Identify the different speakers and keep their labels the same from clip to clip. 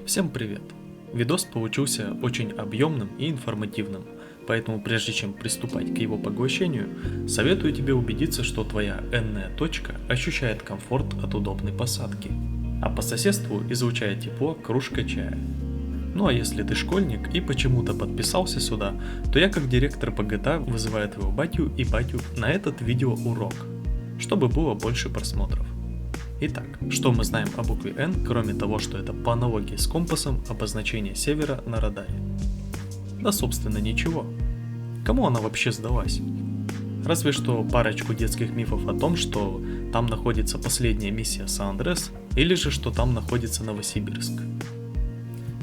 Speaker 1: Всем привет! Видос получился очень объемным и информативным, поэтому прежде чем приступать к его поглощению, советую тебе убедиться, что твоя n-ная точка ощущает комфорт от удобной посадки, а по соседству излучает тепло кружка чая. Ну а если ты школьник и почему-то подписался сюда, то я как директор по GTA вызываю твоего батю и батю на этот видеоурок, чтобы было больше просмотров. Итак, что мы знаем о букве N, кроме того, что это по аналогии с компасом обозначение севера на радаре? Да собственно ничего. Кому она вообще сдалась? Разве что парочку детских мифов о том, что там находится последняя миссия Сан-Андреас, или же что там находится Новосибирск.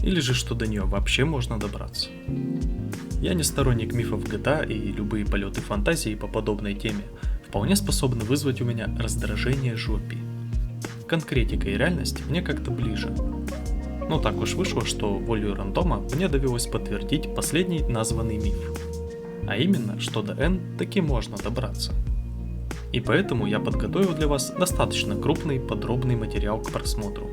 Speaker 1: Или же что до нее вообще можно добраться. Я не сторонник мифов GTA, и любые полеты фантазии по подобной теме вполне способны вызвать у меня раздражение жопи. Конкретика и реальность мне как-то ближе. Но так уж вышло, что волею рандома мне довелось подтвердить последний названный миф. А именно, что до N таки можно добраться. И поэтому я подготовил для вас достаточно крупный подробный материал к просмотру.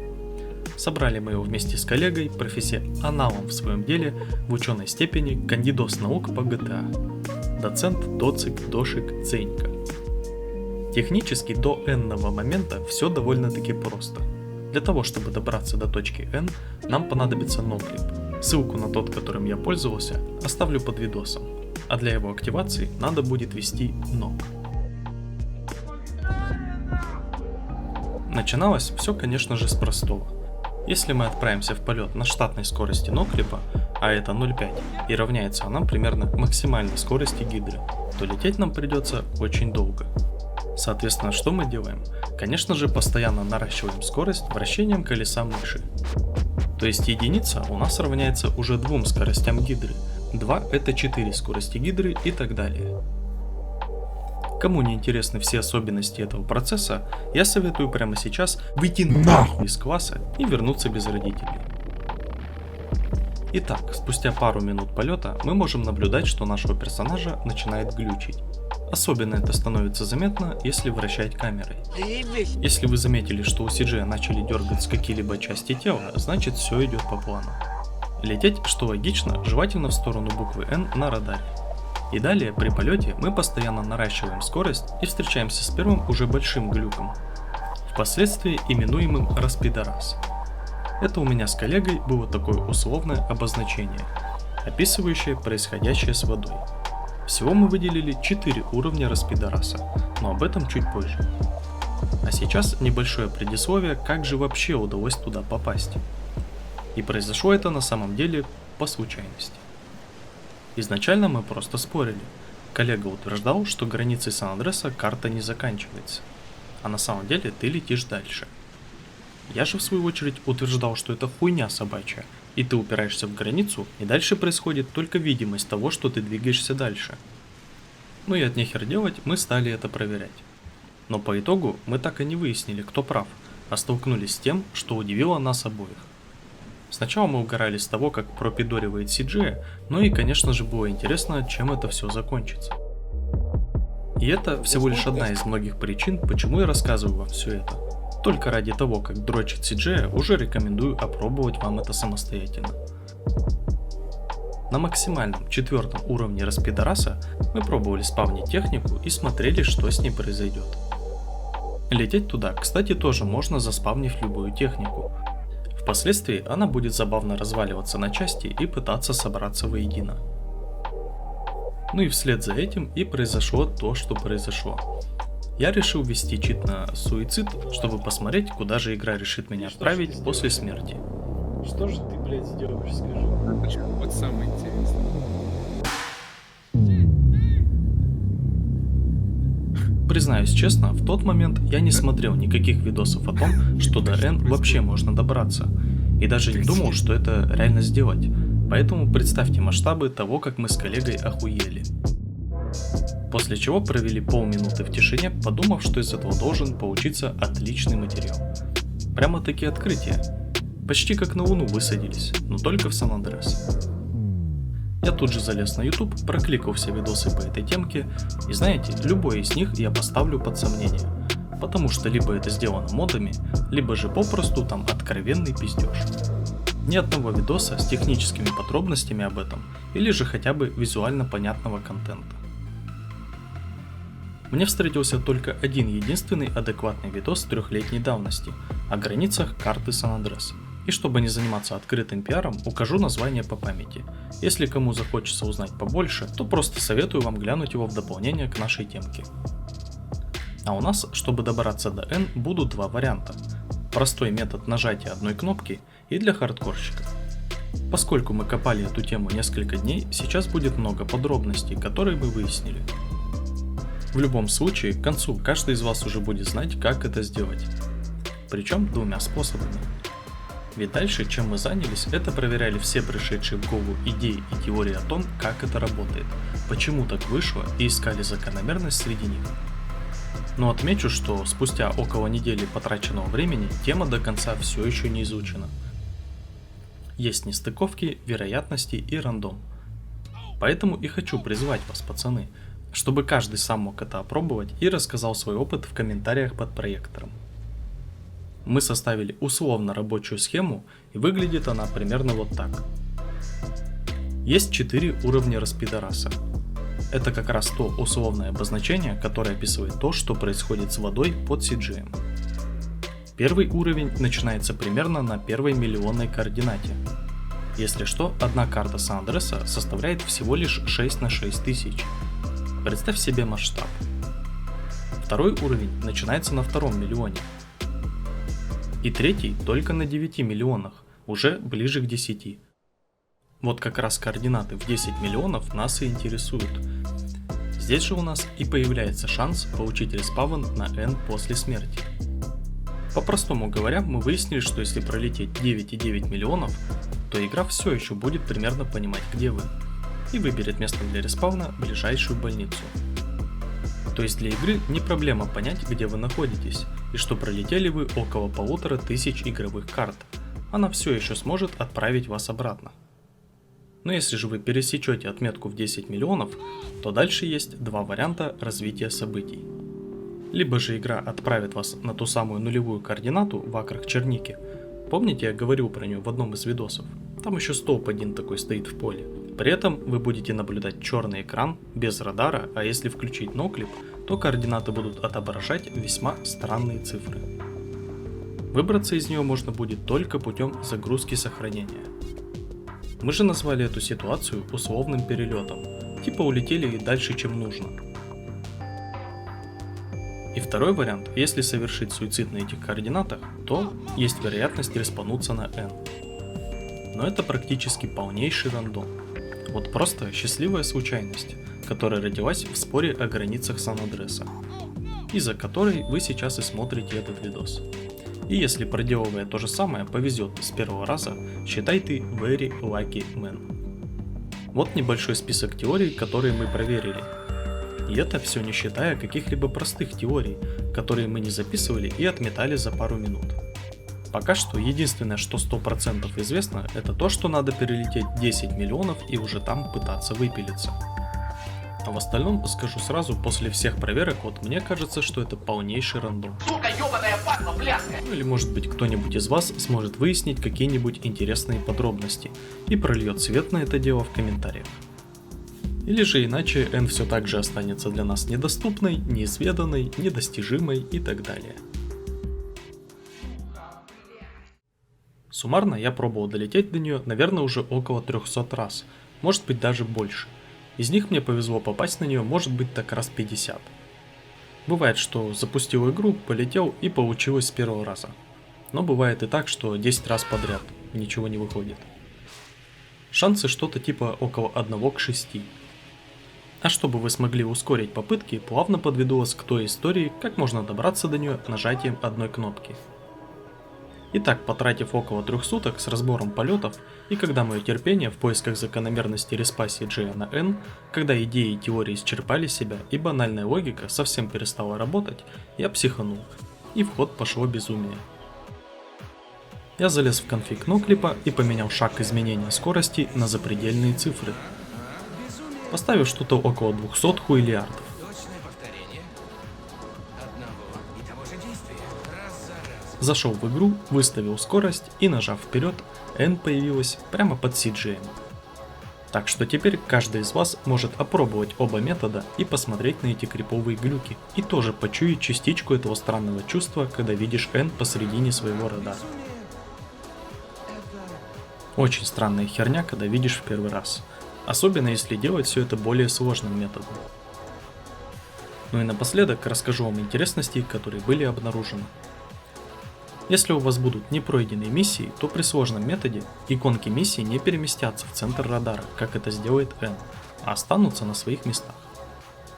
Speaker 1: Собрали мы его вместе с коллегой, профессионалом в своем деле, в ученой степени кандидос наук по GTA, доцент Доцик Дошик Ценька. Технически до n-ного момента все довольно-таки просто. Для того, чтобы добраться до точки n, нам понадобится ноклип. Ссылку на тот, которым я пользовался, оставлю под видосом, а для его активации надо будет ввести нок. Начиналось все, конечно же, с простого. Если мы отправимся в полет на штатной скорости ноклипа, а это 0,5, и равняется она примерно максимальной скорости гидры, то лететь нам придется очень долго. Соответственно, что мы делаем? Конечно же, постоянно наращиваем скорость вращением колеса мыши. То есть единица у нас равняется уже двум скоростям гидры, 2 это 4 скорости гидры и так далее. Кому не интересны все особенности этого процесса, я советую прямо сейчас выйти нахуй из класса и вернуться без родителей. Итак, спустя пару минут полета мы можем наблюдать, что нашего персонажа начинает глючить. Особенно это становится заметно, если вращать камерой. Если вы заметили, что у CJ начали дергаться какие-либо части тела, значит все идет по плану. Лететь, что логично, желательно в сторону буквы N на радаре. И далее при полете мы постоянно наращиваем скорость и встречаемся с первым уже большим глюком, впоследствии именуемым распидорас. Это у меня с коллегой было такое условное обозначение, описывающее происходящее с водой. Всего мы выделили 4 уровня распидораса, но об этом чуть позже. А сейчас небольшое предисловие, как же вообще удалось туда попасть. И произошло это на самом деле по случайности. Изначально мы просто спорили. Коллега утверждал, что границей Сан-Андреаса карта не заканчивается, а на самом деле ты летишь дальше. Я же в свою очередь утверждал, что это хуйня собачья, и ты упираешься в границу, и дальше происходит только видимость того, что ты двигаешься дальше. Ну и от нехер делать, мы стали это проверять. Но по итогу мы так и не выяснили, кто прав, а столкнулись с тем, что удивило нас обоих. Сначала мы угорали с того, как пропидоривает CJ, ну и конечно же было интересно, чем это все закончится. И это всего лишь одна из многих причин, почему я рассказываю вам все это. Только ради того, как дрочит CJ, уже рекомендую опробовать вам это самостоятельно. На максимальном 4 уровне распидораса мы пробовали спавнить технику и смотрели, что с ней произойдет. Лететь туда, кстати, тоже можно, заспавнив любую технику. Впоследствии она будет забавно разваливаться на части и пытаться собраться воедино. Ну и вслед за этим и произошло то, что произошло. Я решил ввести чит на суицид, чтобы посмотреть, куда же игра решит меня отправить после смерти.
Speaker 2: Что же ты, блядь, сделаешь, скажи?
Speaker 3: Вот самое интересное.
Speaker 1: Признаюсь честно, в тот момент я не смотрел никаких видосов о том, что до N вообще можно добраться, и даже не думал, что это реально сделать, поэтому представьте масштабы того, как мы с коллегой охуели. После чего провели полминуты в тишине, подумав, что из этого должен получиться отличный материал. Прямо-таки открытие. Почти как на Луну высадились, но только в Сан-Андреас. Я тут же залез на YouTube, прокликал все видосы по этой темке, и знаете, любой из них я поставлю под сомнение, потому что либо это сделано модами, либо же попросту там откровенный пиздеж. Ни одного видоса с техническими подробностями об этом, или же хотя бы визуально понятного контента. Мне встретился только один единственный адекватный видос 3-летней давности о границах карты Сан-Андрес. И чтобы не заниматься открытым пиаром, укажу название по памяти. Если кому захочется узнать побольше, то просто советую вам глянуть его в дополнение к нашей темке. А у нас, чтобы добраться до N, будут два варианта. Простой метод нажатия одной кнопки и для хардкорщиков. Поскольку мы копали эту тему несколько дней, сейчас будет много подробностей, которые мы выяснили. В любом случае, к концу каждый из вас уже будет знать, как это сделать. Причем двумя способами. Ведь дальше, чем мы занялись, это проверяли все пришедшие в голову идеи и теории о том, как это работает, почему так вышло, и искали закономерность среди них. Но отмечу, что спустя около недели потраченного времени тема до конца все еще не изучена. Есть нестыковки, вероятности и рандом. Поэтому и хочу призвать вас, пацаны, чтобы каждый сам мог это опробовать и рассказал свой опыт в комментариях под проектором. Мы составили условно рабочую схему, и выглядит она примерно вот так. Есть 4 уровня распидораса. Это как раз то условное обозначение, которое описывает то, что происходит с водой под CGM. Первый уровень начинается примерно на первой миллионной координате. Если что, одна карта Сан-Андреса составляет всего лишь 6 на 6000. Представь себе масштаб. Второй уровень начинается на втором миллионе. И третий только на 9 миллионах, уже ближе к 10. Вот как раз координаты в 10 миллионов нас и интересуют. Здесь же у нас и появляется шанс получить респаун на N после смерти. По-простому говоря, мы выяснили, что если пролететь 9,9 миллионов, то игра все еще будет примерно понимать, где вы, и выберет место для респауна ближайшую больницу. То есть для игры не проблема понять, где вы находитесь, и что пролетели вы около 1500 игровых карт, она все еще сможет отправить вас обратно. Но если же вы пересечете отметку в 10 миллионов, то дальше есть два варианта развития событий. Либо же игра отправит вас на ту самую нулевую координату в акрах Черники. Помните, я говорил про нее в одном из видосов? Там еще столб один такой стоит в поле. При этом вы будете наблюдать черный экран без радара, а если включить ноклип, то координаты будут отображать весьма странные цифры. Выбраться из нее можно будет только путем загрузки сохранения. Мы же назвали эту ситуацию условным перелетом, типа улетели дальше, чем нужно. И второй вариант, если совершить суицид на этих координатах, то есть вероятность респануться на N. Но это практически полнейший рандом. Вот просто счастливая случайность, которая родилась в споре о границах Сан-Андреса, из-за которой вы сейчас и смотрите этот видос. И если, проделывая то же самое, повезет с первого раза, считай ты very lucky man. Вот небольшой список теорий, которые мы проверили. И это все не считая каких-либо простых теорий, которые мы не записывали и отметали за пару минут. Пока что единственное, что 100% известно, это то, что надо перелететь 10 миллионов и уже там пытаться выпилиться. А в остальном скажу сразу, после всех проверок, вот мне кажется, что это полнейший рандом.
Speaker 3: Сука, ёбаная падла, бляска!
Speaker 1: Ну или может быть кто-нибудь из вас сможет выяснить какие-нибудь интересные подробности и прольет свет на это дело в комментариях. Или же иначе N все так же останется для нас недоступной, неизведанной, недостижимой и так далее. Суммарно я пробовал долететь до нее, наверное, уже около 300 раз, может быть даже больше. Из них мне повезло попасть на нее, может быть, так раз 50. Бывает, что запустил игру, полетел и получилось с первого раза. Но бывает и так, что 10 раз подряд ничего не выходит. Шансы что-то типа около 1 к 6. А чтобы вы смогли ускорить попытки, плавно подведу вас к той истории, как можно добраться до нее нажатием одной кнопки. Итак, потратив около 3 суток с разбором полетов, и когда мое терпение в поисках закономерности респаси G на N, когда идеи и теории исчерпали себя и банальная логика совсем перестала работать, я психанул, и в ход пошло безумие. Я залез в конфиг ноклипа и поменял шаг изменения скорости на запредельные цифры, поставив что-то около 200 хуилиардов. Зашел в игру, выставил скорость и, нажав вперед, N появилась прямо под CGM. Так что теперь каждый из вас может опробовать оба метода и посмотреть на эти криповые глюки, и тоже почуять частичку этого странного чувства, когда видишь N посередине своего радара. Очень странная херня, когда видишь в первый раз, особенно если делать все это более сложным методом. Ну и напоследок расскажу вам интересности, которые были обнаружены. Если у вас будут непройденные миссии, то при сложном методе иконки миссии не переместятся в центр радара, как это сделает N, а останутся на своих местах.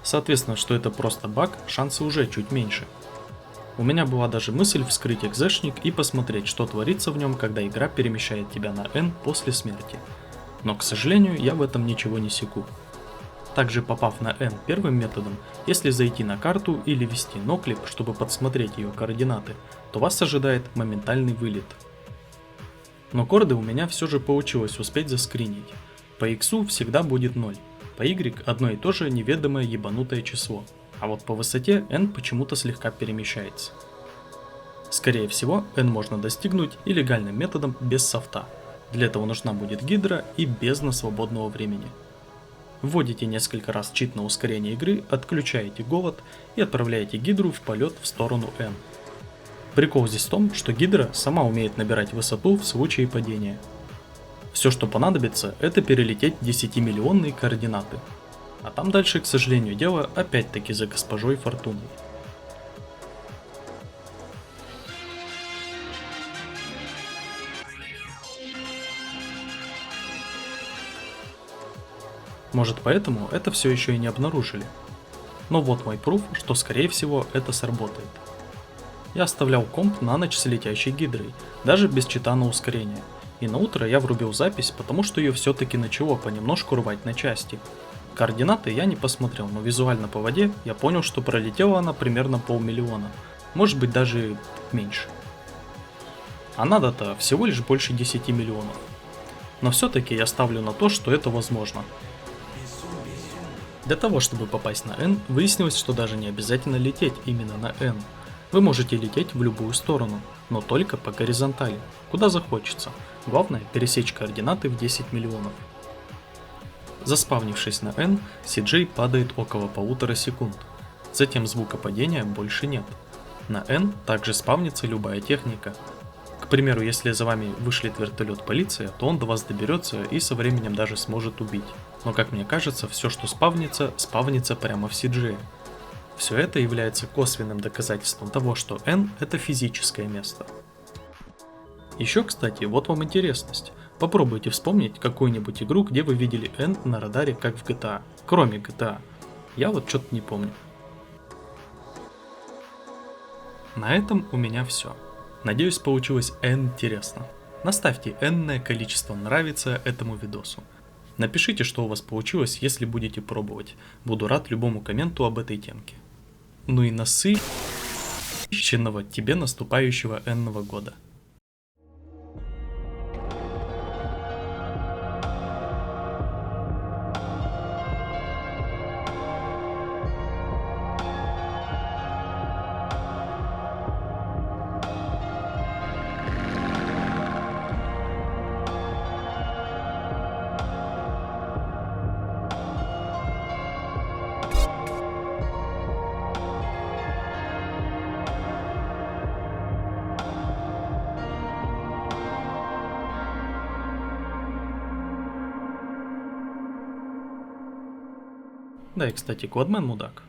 Speaker 1: Соответственно, что это просто баг, шансы уже чуть меньше. У меня была даже мысль вскрыть экзешник и посмотреть, что творится в нем, когда игра перемещает тебя на N после смерти. Но, к сожалению, я в этом ничего не секу. Также, попав на N первым методом, если зайти на карту или ввести ноклип, чтобы подсмотреть ее координаты, то вас ожидает моментальный вылет. Но корды у меня все же получилось успеть заскринить. По X всегда будет 0, по Y одно и то же неведомое ебанутое число, а вот по высоте N почему-то слегка перемещается. Скорее всего, N можно достигнуть и легальным методом без софта. Для этого нужна будет гидра и бездна свободного времени. Вводите несколько раз чит на ускорение игры, отключаете голод и отправляете гидру в полет в сторону N. Прикол здесь в том, что гидра сама умеет набирать высоту в случае падения. Все, что понадобится, это перелететь 10-миллионные координаты. А там дальше, к сожалению, дело опять-таки за госпожой Фортуной. Может, поэтому это все еще и не обнаружили. Но вот мой пруф, что скорее всего это сработает. Я оставлял комп на ночь с летящей гидрой, даже без чита на ускорение. И на утро я врубил запись, потому что ее все-таки начало понемножку рвать на части. Координаты я не посмотрел, но визуально по воде я понял, что пролетела она примерно 500 000, может быть даже меньше. А надо-то всего лишь больше 10 миллионов. Но все-таки я ставлю на то, что это возможно. Для того, чтобы попасть на N, выяснилось, что даже не обязательно лететь именно на N. Вы можете лететь в любую сторону, но только по горизонтали, куда захочется. Главное пересечь координаты в 10 миллионов. Заспавнившись на N, CJ падает около 1,5 секунд. Затем звука падения больше нет. На N также спавнится любая техника. К примеру, если за вами вышлет вертолет полиция, то он до вас доберется и со временем даже сможет убить. Но как мне кажется, все, что спавнится, спавнится прямо в CG. Все это является косвенным доказательством того, что N это физическое место. Еще, кстати, вот вам интересность. Попробуйте вспомнить какую-нибудь игру, где вы видели N на радаре, как в GTA, кроме GTA. Я вот что-то не помню. На этом у меня все. Надеюсь, получилось интересно. Наставьте энное количество нравится этому видосу. Напишите, что у вас получилось, если будете пробовать. Буду рад любому комменту об этой темке. Ну и насыщенного тебе наступающего энного года. Да и, кстати, Кодмен мудак.